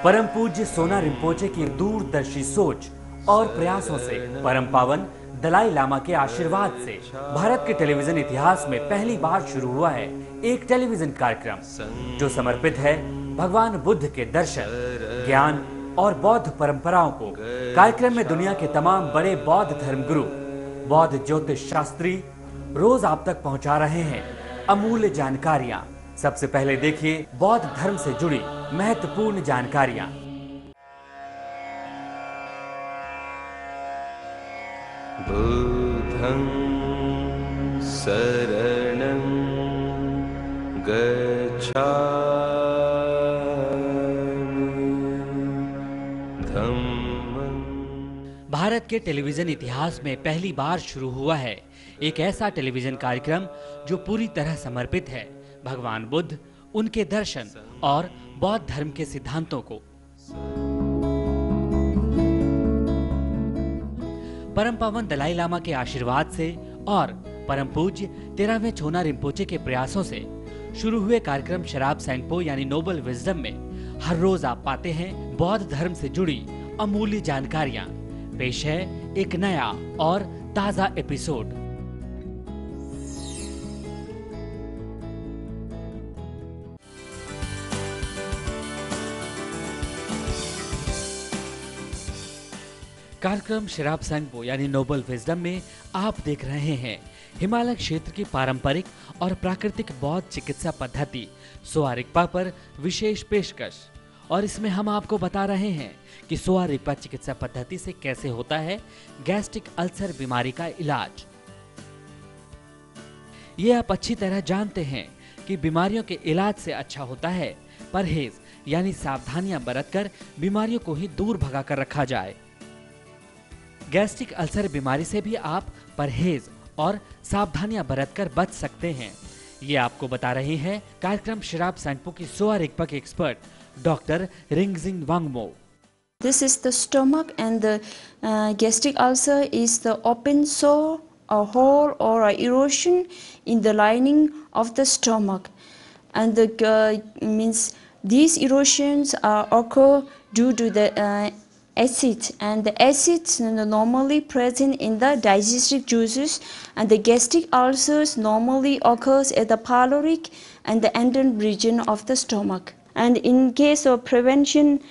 परम पूज्य सोना रिम्पोचे की दूरदर्शी सोच और प्रयासों से, परम पावन दलाई लामा के आशीर्वाद से भारत के टेलीविजन इतिहास में पहली बार शुरू हुआ है एक टेलीविजन कार्यक्रम जो समर्पित है भगवान बुद्ध के दर्शन, ज्ञान और बौद्ध परंपराओं को। कार्यक्रम में दुनिया के तमाम बड़े बौद्ध धर्मगुरु, बौद्ध ज्योतिष शास्त्री रोज आप तक पहुंचा रहे हैं अमूल्य जानकारियां। सबसे पहले देखिए बौद्ध धर्म से जुड़ी महत्वपूर्ण जानकारियां। बुद्धं शरणं गच्छामि धम्मं। भारत के टेलीविजन इतिहास में पहली बार शुरू हुआ है एक ऐसा टेलीविजन कार्यक्रम जो पूरी तरह समर्पित है भगवान बुद्ध, उनके दर्शन और बौद्ध धर्म के सिद्धांतों को। परम पावन दलाई लामा के आशीर्वाद से और परम पूज्य 13वें छोना रिम्पोचे के प्रयासों से शुरू हुए कार्यक्रम शराब सैंगपो यानी नोबल विजडम में हर रोज आप पाते हैं बौद्ध धर्म से जुड़ी अमूल्य जानकारियां। पेश है एक नया और ताजा एपिसोड। कार्यक्रम शराब संगपो यानी नोबल विजडम में आप देख रहे हैं हिमालय क्षेत्र की पारंपरिक और प्राकृतिक बौद्ध चिकित्सा पद्धति सोआ रिगपा पर विशेष पेशकश। और इसमें हम आपको बता रहे हैं कि सोआ रिगपा चिकित्सा पद्धति से कैसे होता है गैस्ट्रिक अल्सर बीमारी का इलाज। ये आप अच्छी तरह जानते हैं कि बीमारियों के इलाज से अच्छा होता है परहेज यानी सावधानियां बरतकर बीमारियों को ही दूर भगा कर रखा जाए। गैस्ट्रिक अल्सर बीमारी से भी आप परहेज और सावधानियां बरतकर बच सकते हैं। ये आपको बता रही हैं कार्यक्रम शराब संगपो की सोआ रिगपा के expert doctor Rigzin Wangmo. This is the stomach, and the gastric ulcer is the open sore, a hole or a erosion in the lining of the stomach, and the means these erosions occur due to the acid, and the acids normally present in the digestive juices, and the gastric ulcers normally occurs at the pyloric and the endon region of the stomach. And in case of prevention,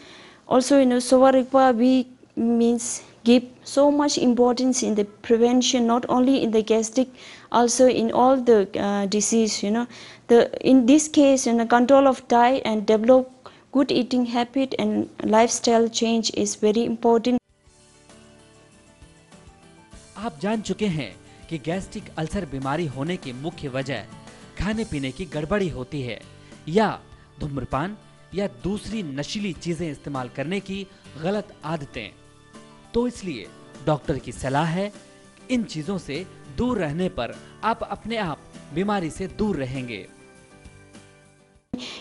also Soa Rigpa we means give so much importance in the prevention, not only in the gastric, also in all the disease. In this case, control of diet and develop good eating habit and lifestyle change is very important. आप जान चुके हैं कि gastric ulcer बीमारी होने की मुख्य वजह खाने पीने की गड़बड़ी होती है या धूम्रपान या दूसरी नशीली चीजें इस्तेमाल करने की गलत आदतें। तो इसलिए डॉक्टर की सलाह है इन चीजों से दूर रहने पर आप अपने आप बीमारी से दूर रहेंगे।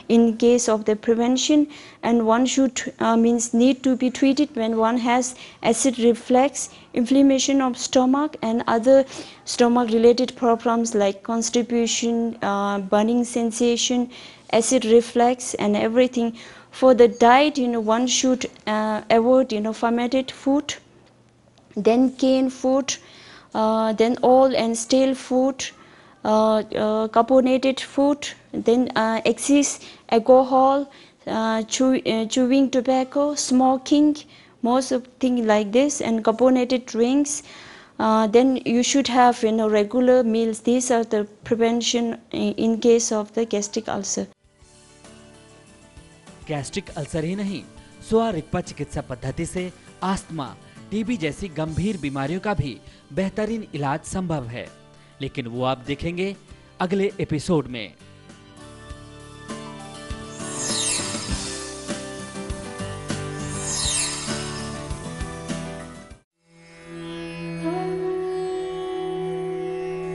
In case of the prevention, and one should need to be treated when one has acid reflux, inflammation of stomach, and other stomach related problems like constipation, burning sensation, acid reflux, and everything. For the diet, one should avoid fermented food, then canned food, then oil and stale food, carbonated food, then excess alcohol, chewing tobacco, smoking, most of things like this, and carbonated drinks. Then you should have regular meals. These are the prevention in case of the gastric ulcer. Gastric ulcer ही नहीं, सोआ रिगपा चिकित्सा पद्धति से asthma, TB जैसी गंभीर बीमारियों का भी बेहतरीन इलाज संभव है, लेकिन वो आप देखेंगे अगले एपिसोड में।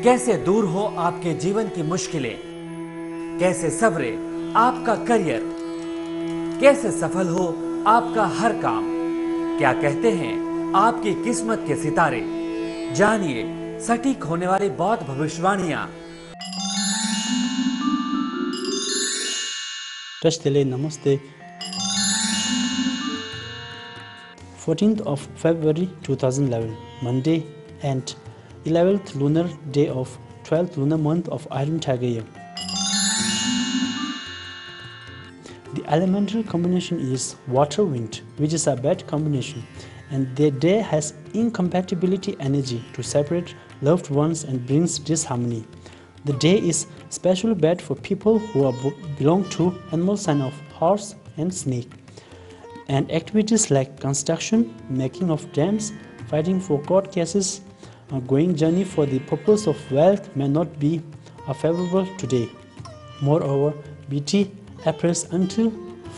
कैसे दूर हो आपके जीवन की मुश्किलें, कैसे सवरे आपका करियर, कैसे सफल हो आपका हर काम, क्या कहते हैं आपकी किस्मत के सितारे। जानिए सटीक होने वाली बौद्ध भविष्यवाणियां। Trustele namaste. 14th of February 2011, Monday, and 11th lunar day of 12th lunar month of Iron Tiger year. The elemental combination is water-wind, which is a bad combination, and the day has incompatibility energy to separate loved ones and brings disharmony. The day is especially bad for people who belong to animal sign of horse and snake. And activities like construction, making of dams, fighting for court cases, going journey for the purpose of wealth may not be favorable today. Moreover, BT appears until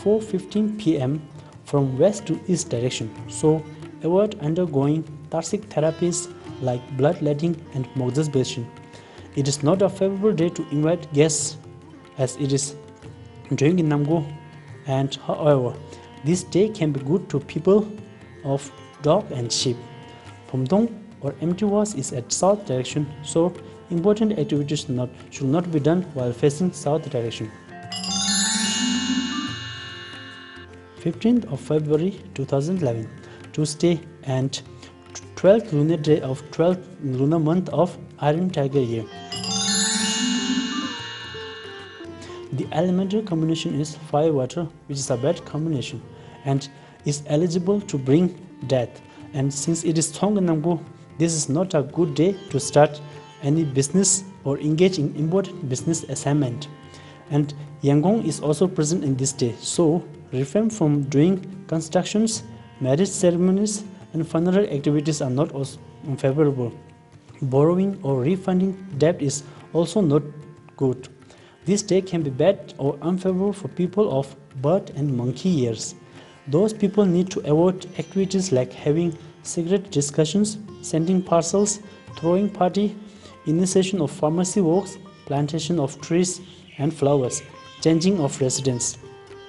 4:15 p.m. from west to east direction, so avoid undergoing thoracic therapies like bloodletting and moxibustion. It is not a favorable day to invite guests as it is during in Namgo, and however, this day can be good to people of dog and sheep. Pomdong or empty was is at south direction, so important activities should not be done while facing south direction. 15th of February 2011, Tuesday, and 12th lunar day of 12th lunar month of Iron Tiger year. The elemental combination is fire-water, which is a bad combination and is eligible to bring death. And since it is Thonganambu, this is not a good day to start any business or engage in important business assignment. And Yangon is also present in this day, so refrain from doing constructions, marriage ceremonies, and funeral activities are not also unfavorable. Borrowing or refunding debt is also not good. This day can be bad or unfavorable for people of bird and monkey years. Those people need to avoid activities like having secret discussions, sending parcels, throwing party, initiation of pharmacy works, plantation of trees and flowers, changing of residence.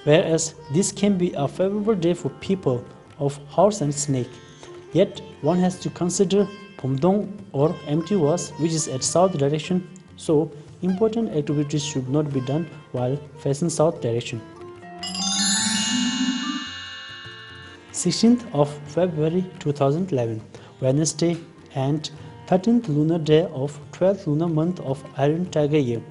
Whereas this can be a favorable day for people of horse and snake. Yet one has to consider Pomdong or empty was, which is at south direction, so important activities should not be done while facing south direction. 16th of February 2011, Wednesday, and 13th lunar day of 12th lunar month of Iron Tiger year.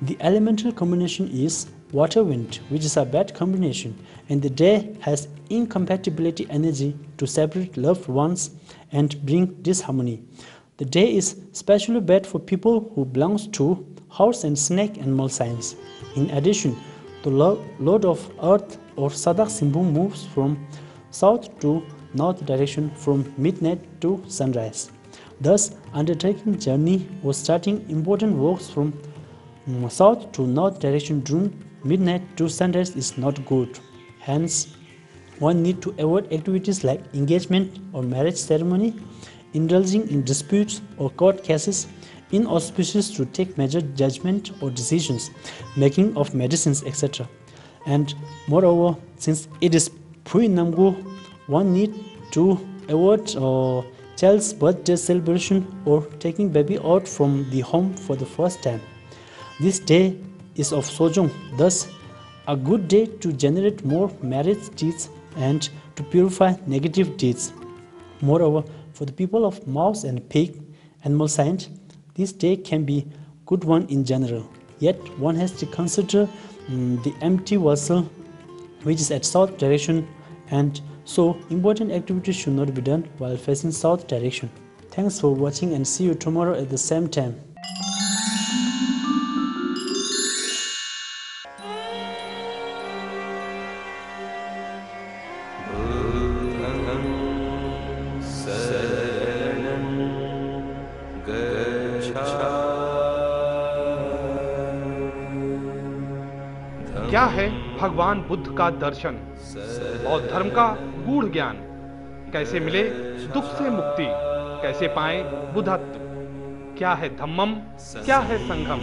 The elemental combination is water-wind, which is a bad combination, and the day has incompatibility energy to separate loved ones and bring disharmony. The day is especially bad for people who belong to horse and snake animal signs. In addition, the Lord of Earth or Sadak Simbhu moves from south to north direction from midnight to sunrise. Thus, undertaking journey or starting important works from south to north direction during midnight to sunrise is not good. Hence, one need to avoid activities like engagement or marriage ceremony, indulging in disputes or court cases, inauspicious to take major judgment or decisions, making of medicines, etc. And moreover, since it is Pui Namgu, one need to avoid child's birthday celebration or taking baby out from the home for the first time. This day is of Sojong, thus a good day to generate more marriage deeds and to purify negative deeds. Moreover, for the people of mouse and pig animal signs, this day can be good one in general. Yet one has to consider the empty vessel, which is at south direction, and so important activities should not be done while facing south direction. Thanks for watching and see you tomorrow at the same time. क्या है भगवान बुद्ध का दर्शन, बौद्ध धर्म का गूढ़ ज्ञान, कैसे मिले दुख से मुक्ति, कैसे पाए बुद्धत्व, क्या है धम्मम, क्या है संघम।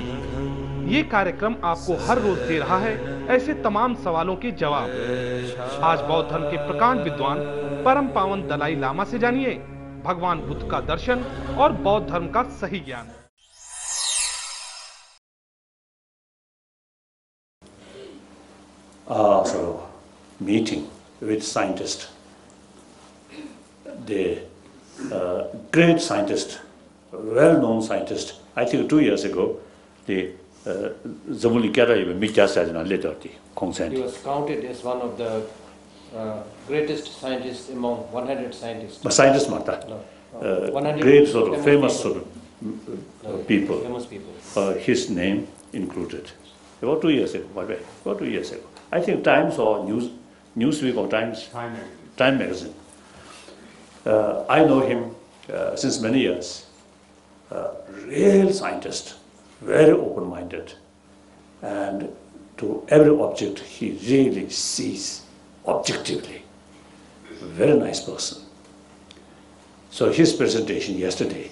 ये कार्यक्रम आपको हर रोज दे रहा है ऐसे तमाम सवालों के जवाब। आज बौद्ध धर्म के प्रकांड विद्वान परम पावन दलाई लामा से जानिए भगवान बुद्ध का दर्शन और बौद्ध धर्म का सही ज्ञान। 어서 meeting with scientists. The great scientist, well-known scientist, I think 2 years ago, the Zamuli Kera even Mijasajana later the consent. He was counted as one of the greatest scientists among 100 scientists. But scientists Mata. No. 100 great sort of famous people. sort of people. Famous people. His name included. About 2 years ago, by the way, about 2 years ago. I think Times or Newsweek or Times, Time magazine. I know him since many years. Real scientist, very open-minded, and to every object he really sees objectively. Very nice person. So his presentation yesterday,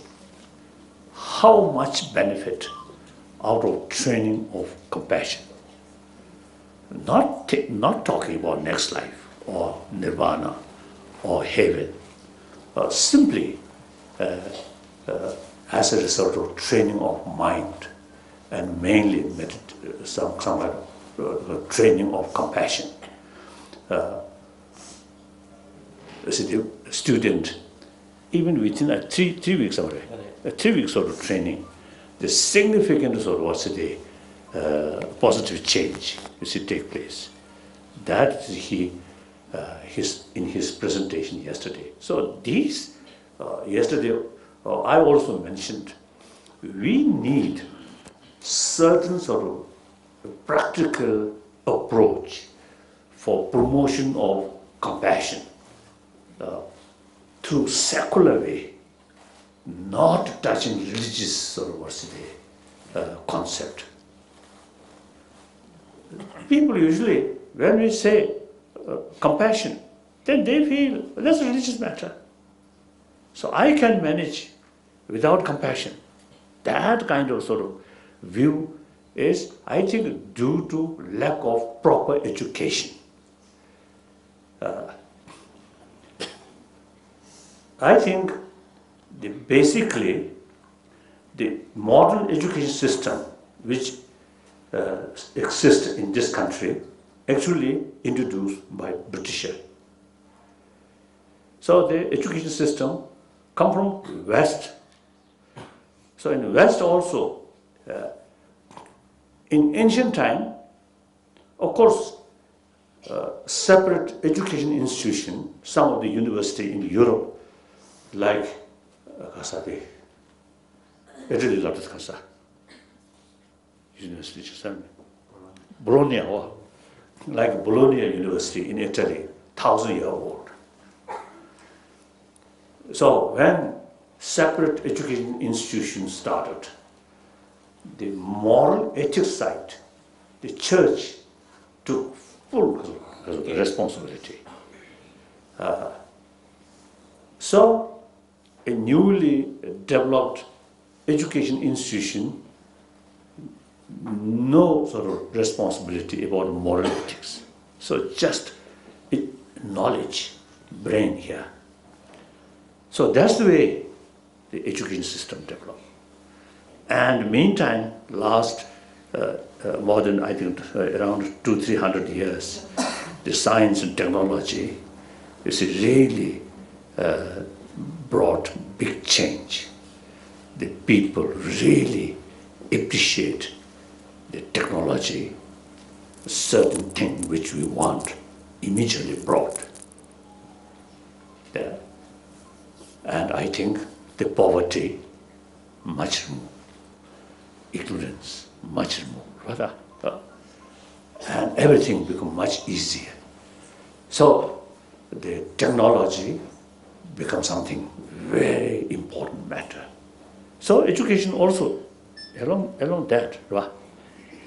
how much benefit out of training of compassion. Not talking about next life or nirvana or heaven, simply as a result of training of mind and mainly some kind of training of compassion. A student, even within a 3 weeks already, a 3 weeks sort of training, the significant sort of positive change take place. That he in his presentation yesterday. So these yesterday I also mentioned we need certain sort of practical approach for promotion of compassion through secular way, not touching religious sort of concept. People usually, when we say compassion, then they feel that's a religious matter. So I can manage without compassion. That kind of sort of view is, I think, due to lack of proper education. I think basically the modern education system which exists in this country actually introduced by British. So the education system come from West. So in West also, in ancient time, of course, separate education institution, some of the university in Europe, like Italy, University, Bologna, like Bologna University in Italy, 1,000-year-old. So when separate education institutions started, the moral ethics side, the church took full responsibility. So a newly developed education institution, no sort of responsibility about moral ethics. So just knowledge, brain here. So that's the way the education system developed. And meantime, last more than, I think, around 200-300 years, the science and technology is really brought big change. The people really appreciate the technology, a certain thing which we want immediately brought there. And I think the poverty much removed, ignorance much removed, and everything become much easier. So the technology becomes something very important matter. So education also along that, right?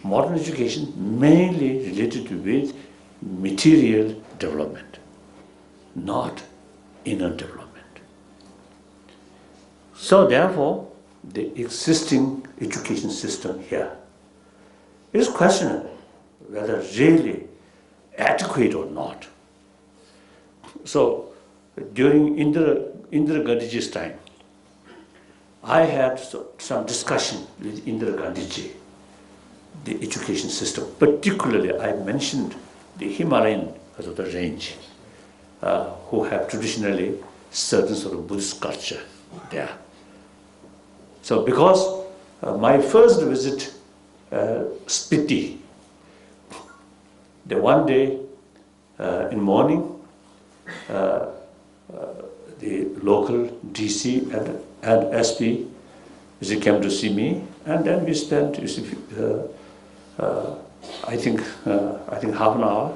Modern education mainly related with material development, not inner development. So therefore, the existing education system here is questionable whether really adequate or not. So during Indira Gandhiji's time, I had some discussion with Indira Gandhiji, the education system. Particularly, I mentioned the Himalayan of the range, who have traditionally certain sort of Buddhist culture there. So because my first visit Spiti, the one day in morning, the local DC and SP came to see me, and then we spent, I think half an hour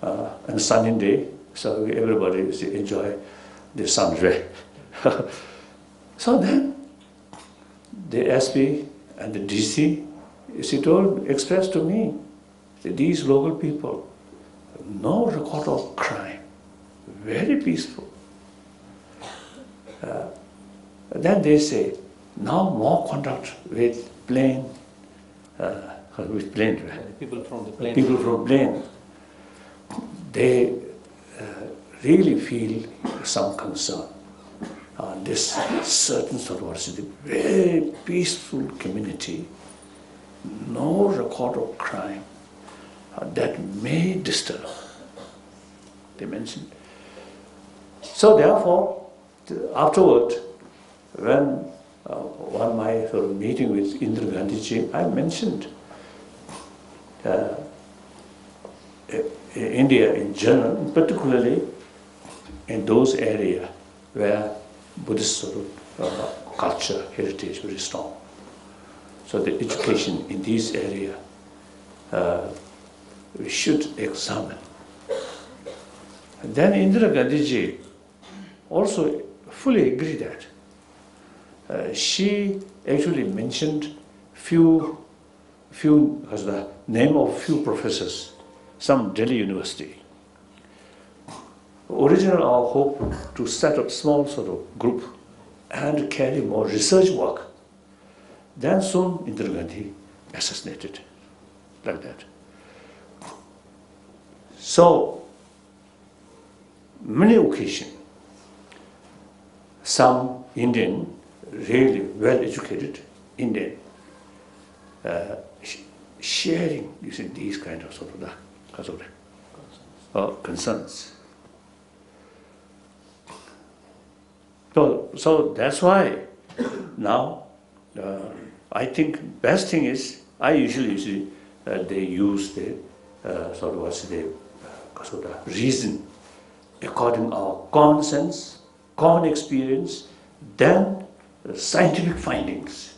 on a sunny day, so everybody enjoy the sun ray. So then the SP and the DC, expressed to me that these local people, no record of crime, very peaceful. Then they say, now more contact with plane, People from the plane. People from plane. They really feel some concern on this certain sort of very peaceful community, no record of crime that may disturb, they mentioned. So therefore, afterward, when on my sort of meeting with Indira Gandhi ji, I mentioned India in general, particularly in those areas where Buddhist sort of culture, heritage very strong. So the education in these areas, we should examine. And then Indira Gandhi ji also fully agreed that. She actually mentioned the name of few professors, some Delhi University. Original our hope to set up small sort of group and carry more research work. Then soon Indira Gandhi assassinated, like that. So, many occasions, some Indian, really well-educated Indian, sharing, you see, these kind of sort of concerns. So that's why now I think best thing is I usually they use the sort of reason according to our common sense, common experience, then scientific findings.